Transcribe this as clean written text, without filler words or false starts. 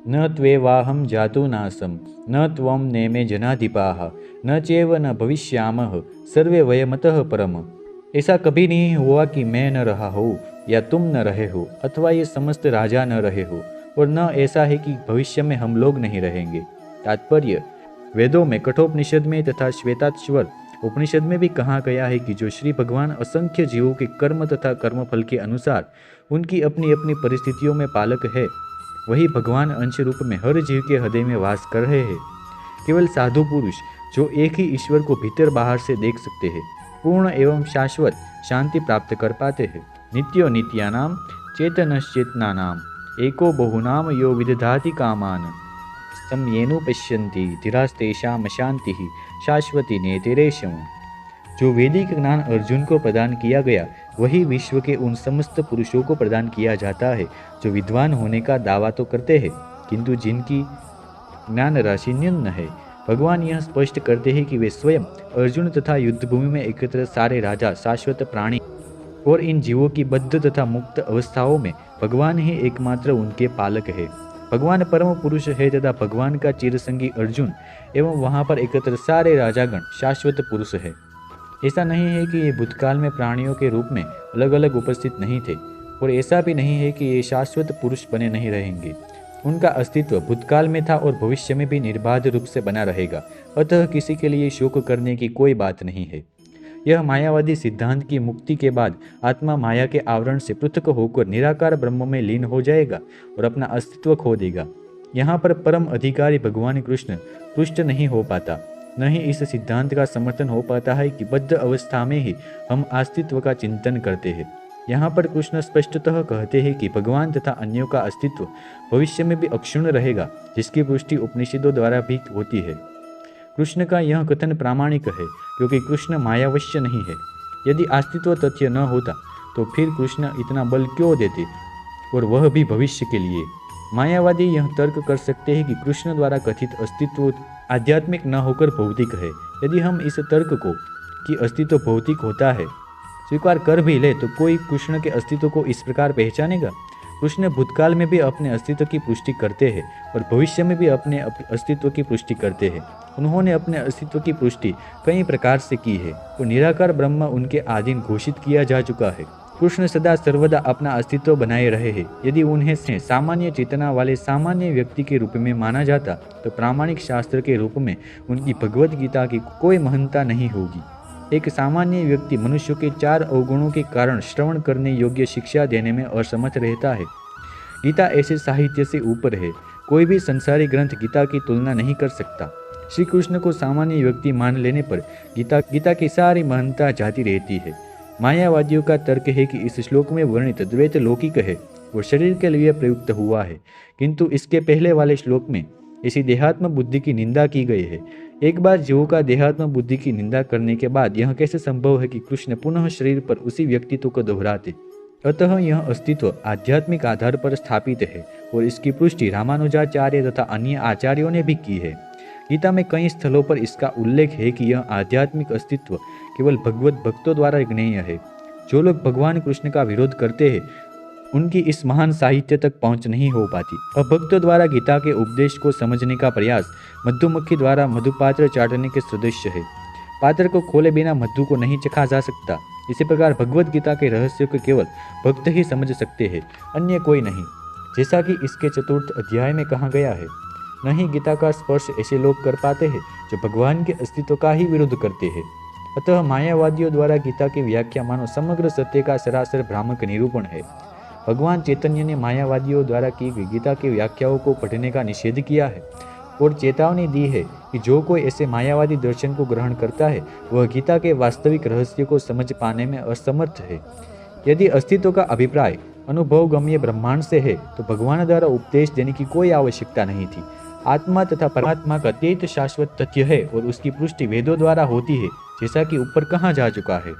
न त्वेवाहं जातुनासं न त्वं नेमे जनाधिपाः न चैव न भविष्यामः सर्वे वयमतः परम। ऐसा कभी नहीं हुआ कि मैं न रहा हो या तुम न रहे हो अथवा ये समस्त राजा न रहे हो, और न ऐसा है कि भविष्य में हम लोग नहीं रहेंगे। तात्पर्य, वेदों में, कठोपनिषद में तथा श्वेताश्वर उपनिषद में भी कहा गया है कि जो श्री भगवान असंख्य जीवों के कर्म तथा कर्मफल के अनुसार उनकी अपनी अपनी परिस्थितियों में पालक है, वही भगवान अंश रूप में हर जीव के हृदय में वास कर रहे हैं। केवल साधु पुरुष जो एक ही ईश्वर को भीतर बाहर से देख सकते हैं, पूर्ण एवं शाश्वत शांति प्राप्त कर पाते हैं। नित्यो नित्यानाम चेतनश्चेतनानाम एको बहुनाम यो विदधाति कामान समयेनु पश्यन्ति धीरास्तेषां शांति शाश्वती नेतिरेशम। जो वैदिक ज्ञान अर्जुन को प्रदान किया गया, वही विश्व के उन समस्त पुरुषों को प्रदान किया जाता है जो विद्वान होने का दावा तो करते हैं किंतु जिनकी ज्ञान राशि न्यून है। भगवान यह स्पष्ट करते हैं कि वे स्वयं अर्जुन तथा युद्धभूमि में एकत्र सारे राजा, शाश्वत प्राणी और इन जीवों की बद्ध तथा मुक्त अवस्थाओं में भगवान ही एकमात्र उनके पालक है। भगवान परम पुरुष है तथा भगवान का चिरसंगी अर्जुन एवं वहाँ पर एकत्र सारे राजागण शाश्वत पुरुष है। ऐसा नहीं है कि ये भूतकाल में प्राणियों के रूप में अलग अलग उपस्थित नहीं थे, और ऐसा भी नहीं है कि ये शाश्वत पुरुष बने नहीं रहेंगे। उनका अस्तित्व भूतकाल में था और भविष्य में भी निर्बाध रूप से बना रहेगा, अतः किसी के लिए शोक करने की कोई बात नहीं है। यह मायावादी सिद्धांत की मुक्ति के बाद आत्मा माया के आवरण से पृथक होकर निराकार ब्रह्म में लीन हो जाएगा और अपना अस्तित्व खो देगा। यहाँ पर परम अधिकारी भगवान कृष्ण पुष्ट नहीं हो पाता, न ही इस सिद्धांत का समर्थन हो पाता है कि बद्ध अवस्था में ही हम अस्तित्व का चिंतन करते हैं। यहाँ पर कृष्ण स्पष्टतः कहते हैं कि भगवान तथा अन्यों का अस्तित्व भविष्य में भी अक्षुण्ण रहेगा, जिसकी पुष्टि उपनिषदों द्वारा भी होती है। कृष्ण का यह कथन प्रामाणिक है क्योंकि कृष्ण मायावश्य नहीं है। यदि अस्तित्व तथ्य न होता तो फिर कृष्ण इतना बल क्यों देते, और वह भी भविष्य के लिए। मायावादी यह तर्क कर सकते हैं कि कृष्ण द्वारा कथित अस्तित्व आध्यात्मिक न होकर भौतिक है। यदि हम इस तर्क को कि अस्तित्व भौतिक होता है स्वीकार कर भी ले तो कोई कृष्ण के अस्तित्व को इस प्रकार पहचानेगा। कृष्ण भूतकाल में भी अपने अस्तित्व की पुष्टि करते हैं और भविष्य में भी अपने अस्तित्व की पुष्टि करते हैं। उन्होंने अपने अस्तित्व की पुष्टि कई प्रकार से की है और निराकार ब्रह्म उनके अधीन घोषित किया जा चुका है। कृष्ण सदा सर्वदा अपना अस्तित्व बनाए रहे हैं। यदि उन्हें सामान्य चेतना वाले सामान्य व्यक्ति के रूप में माना जाता तो प्रामाणिक शास्त्र के रूप में उनकी भगवत गीता की कोई महत्ता नहीं होगी। एक सामान्य व्यक्ति मनुष्य के 4 अवगुणों के कारण श्रवण करने योग्य शिक्षा देने में असमर्थ रहता है। गीता ऐसे साहित्य से ऊपर है, कोई भी संसारी ग्रंथ गीता की तुलना नहीं कर सकता। श्री कृष्ण को सामान्य व्यक्ति मान लेने पर गीता की सारी महत्ता जाती रहती है। मायावादियों का तर्क है कि इस श्लोक में वर्णित द्वैत लौकिक है और शरीर के लिए प्रयुक्त हुआ है, किंतु इसके पहले वाले श्लोक में इसी देहात्म बुद्धि की निंदा की गई है। एक बार जीवों का देहात्म बुद्धि की निंदा करने के बाद यह कैसे संभव है कि कृष्ण पुनः शरीर पर उसी व्यक्तित्व को दोहराते। अतः यह अस्तित्व आध्यात्मिक आधार पर स्थापित है और इसकी पुष्टि रामानुजाचार्य तथा अन्य आचार्यों ने भी की है। गीता में कई स्थलों पर इसका उल्लेख है कि यह आध्यात्मिक अस्तित्व केवल भगवत भक्तों द्वारा ज्ञेय है। जो लोग भगवान कृष्ण का विरोध करते हैं उनकी इस महान साहित्य तक पहुंच नहीं हो पाती। अभक्तों द्वारा गीता के उपदेश को समझने का प्रयास मधुमक्खी द्वारा मधुपात्र चाटने के सदृश है। पात्र को खोले बिना मधु को नहीं चखा जा सकता। इसी प्रकार भगवत गीता के रहस्य को केवल भक्त ही समझ सकते हैं, अन्य कोई नहीं, जैसा कि इसके 4th अध्याय में कहा गया है। नहीं गीता का स्पर्श ऐसे लोग कर पाते हैं जो भगवान के अस्तित्व का ही विरोध करते हैं। अतः मायावादियों द्वारा गीता की व्याख्या मानो समग्र सत्य का सरासर भ्रामक निरूपण है। भगवान चैतन्य ने मायावादियों द्वारा की गई गीता की व्याख्याओं को पढ़ने का निषेध किया है और चेतावनी दी है कि जो कोई ऐसे मायावादी दर्शन को ग्रहण करता है वह गीता के वास्तविक रहस्य को समझ पाने में असमर्थ है। यदि अस्तित्व का अभिप्राय अनुभवगम्य ब्रह्मांड से है तो भगवान द्वारा उपदेश देने की कोई आवश्यकता नहीं थी। आत्मा तथा परमात्मा का अद्वैत शाश्वत तथ्य है और उसकी पुष्टि वेदों द्वारा होती है, जैसा कि ऊपर कहा जा चुका है।